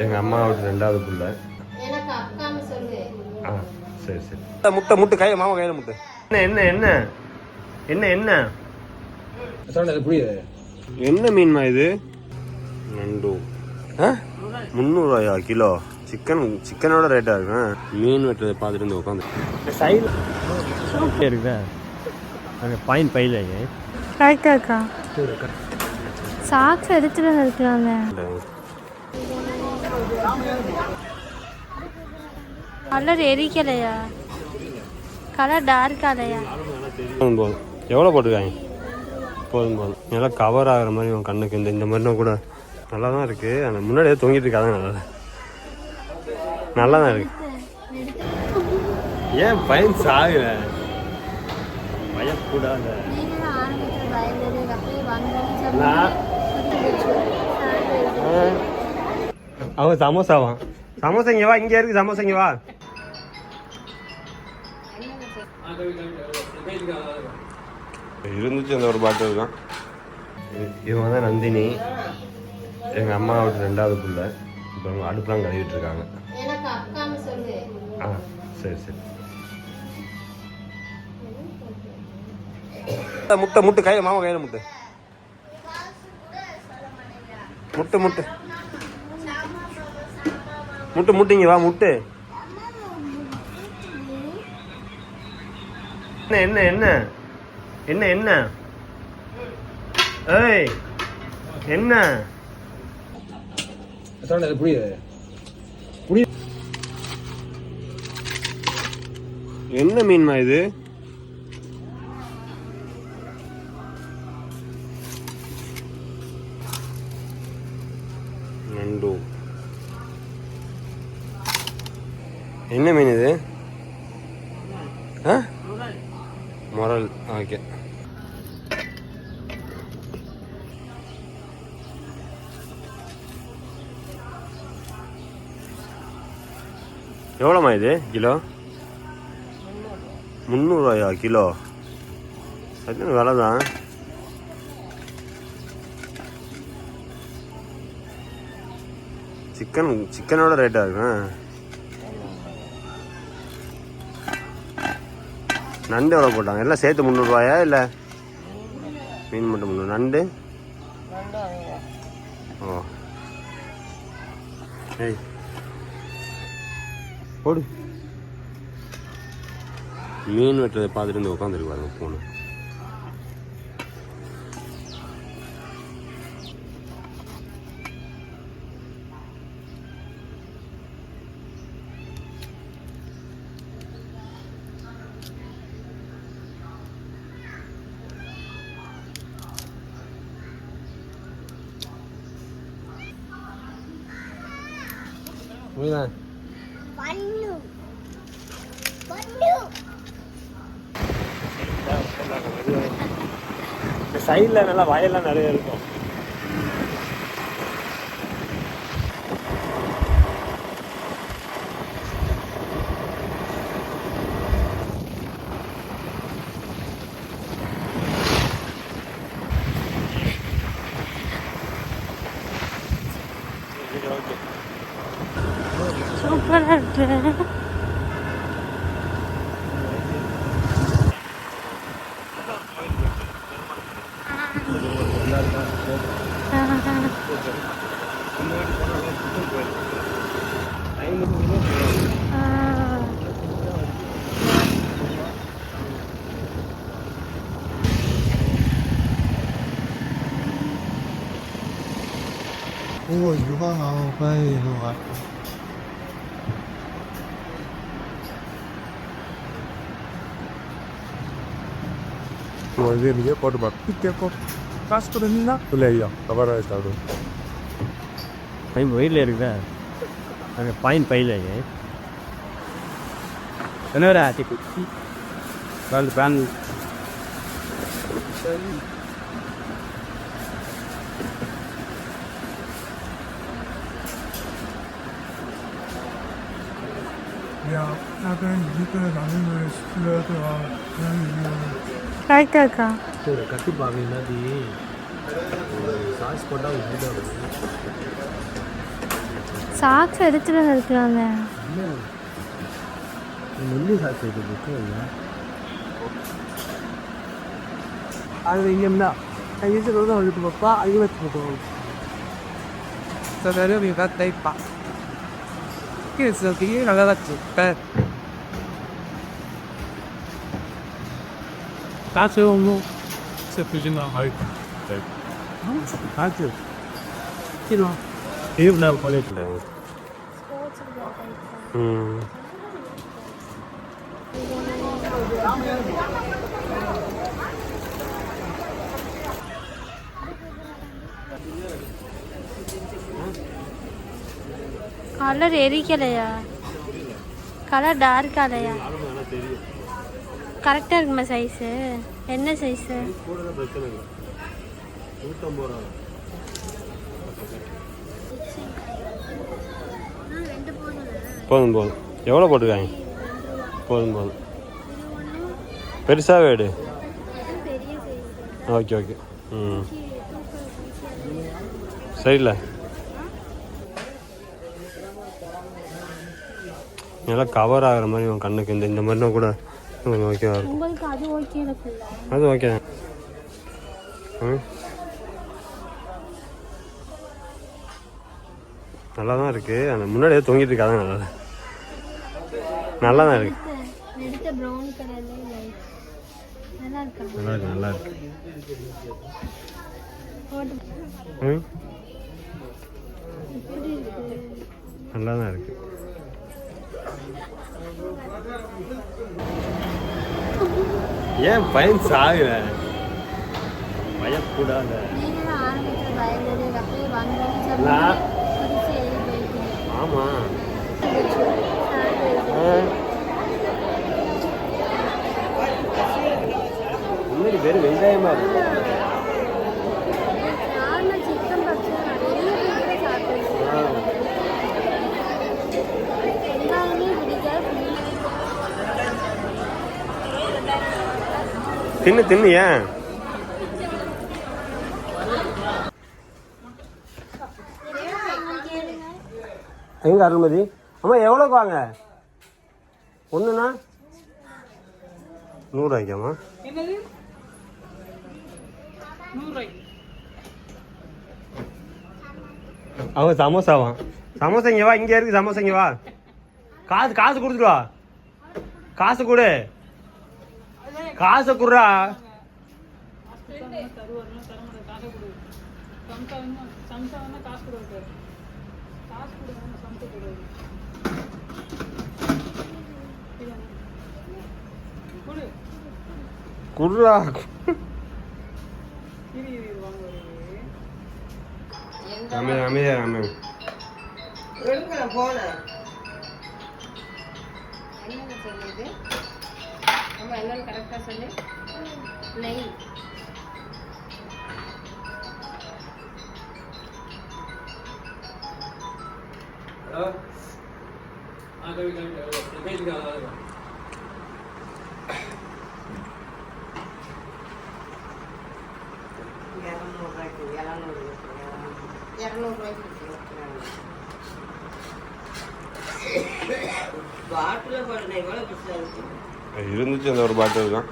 எங்கள் அம்மாவோட ரெண்டாவது பிள்ளை. ஆ சரி சரி. முட்டை முட்டை கையில் மாமா கையில் முட்டை. என்ன என்ன என்ன என்ன என்ன புரியுது? என்ன மீன்மா இது? நண்டு. ஆ 300 ரூபாயா கிலோ? சிக்கனோட ரேட்டாக இருக்கும். மீன் வெட்டுறதை பார்த்துட்டு இருந்து உட்காந்து சைடில் இருக்குதா அங்கே பாயிண்ட் பையில காய்க்காக்கா சாக்ஸ் எடுத்துட்டு இருக்கிறாங்க. கலர் எரிக்கலையா? கலர் டார்க் ஆலையா? போதும். எவ்வளோ போட்டிருக்காங்க? போதும் போதும். நல்லா கவர் ஆகிற மாதிரி உன் கண்ணுக்கு இந்த மாதிரினா கூட நல்லா தான் இருக்குது. அந்த முன்னாடியே தொங்கிட்டு இருக்காதான் நல்லா தான் இருக்கு. ஏன் பையன் சாகுற? பயக்கூடாத. அவன் சமோசாவான். சமோசா இங்கே வா, இங்கே இருக்கு சமோசா, இங்கே வா. இருந்துச்சு அந்த ஒரு பாட்டில் தான். இவங்க தான் நந்தினி, எங்கள் அம்மாவோட ரெண்டாவது பிள்ளை. இப்போ அவங்க அடுப்பெலாம் கழுவிட்டு இருக்காங்க. ஆ சரி சரி. முட்டை முட்டை கையில் மாமா கையில் முட்டை முட்டை முட்டை முட்டை முட்டைங்க வா முட்டை. என்ன என்ன என்ன என்ன ஏய் என்ன புரியுது? என்ன மீன்மா இது? நண்டு. என்ன மீன் இது? முரல். ஓகே. எவ்வளோம்மா இது கிலோ? 300 ரூபாயா கிலோ? அது விலை தான். சிக்கனோட ரேட்டாக இருக்கும். நண்டு எவ்வளோ போட்டாங்க? எல்லாம் சேர்த்து 300 ரூபாயா? இல்லை மீன் மட்டும் 300? நண்டு ஓ ஏய் போடு. மீன் வெட்டுறதை பார்த்துட்டு இருந்து உட்காந்துருப்பாங்க போன. சைடில் நல்லா வயல்லாம் நிறைய இருக்கும். சூப்பராக இருக்கு. 오, 유방아, 빨리 와. இது நீங்க போட்டு பார்த்து கேட்கும் காசு கொடுத்தீங்கன்னா இல்லை ஐயா கவராக சாப்பிடும். பையன் வெயிலில் இருக்குதா அங்கே பாயிண்ட் பையில என்னடா டிக்கு வேறு பேன் 야, 나는 이거 나는 스플레드 காய்க்காக்கா கட்டி பாருங்க சாஸ் போட்டால் சாக்ஸ் எடுத்துட்டு இருக்கிறாங்க. மெல்லி சாக்ஸ் எடுத்து அது இங்கேன்னா 이제 너도 얼른 먹봐 이거 먹고 저 내려미가 떼이빠 그래서 그게 나가갔지 따뜻한 뭐 세프지나 아이고 아주 싫어 이브나 콜레트 கலர் எரிக்கலையா? கலர் டார்க்காலையா? கரெக்டாக இருக்குமா சைஸு? என்ன சைஸு? போதும் போதும். எவ்வளோ போட்டுருக்காங்க? போதும் போதும். பெருசாகவே எடு. Okay okay. ம் சரியில்ல. நல்லா கவர் ஆகிற மாதிரி உன் கண்ணுக்கு இந்த மாதிரினா கூட கொஞ்சம் ஓகேவா இருக்கும். உங்களுக்கு அது ஓகே இருக்குல்ல? அது ஓகே தான். நல்லா தான் இருக்குது. அந்த முன்னாடியே தொங்கிட்டு இருக்காதான் நல்லா தான் இருக்கு. எடுத்த ப்ரௌன் கலர்ல நல்லா இருக்கு. நல்லா இருக்கு நல்லா இருக்கு. நல்லா தான் இருக்கு. ஏன் பையன் சாகுற? பயப்படாத. ஆமா இன்னைக்கு வெறும் வெங்காயமா இருக்கு. தின்னு தின்னு. ஏன் எங்க அருள்மதி அம்மா எவ்வளோக்கு வாங்க? ஒன்றுண்ணா 100 ரூபாய்க்காம்மா? அவங்க சமோசாவா? சமோசா இங்கே வா. இங்கே இருக்கு சமோசா. இங்கே வா. காசு காசு கொடுத்துட்டு வா. காசு கொடு. காசை குடுறா. குடுறா. அமைதியா அமைதியா. கரெக்டாக சொல்லு. நெய் இருந்துச்சு அந்த ஒரு பாட்டில் தான்.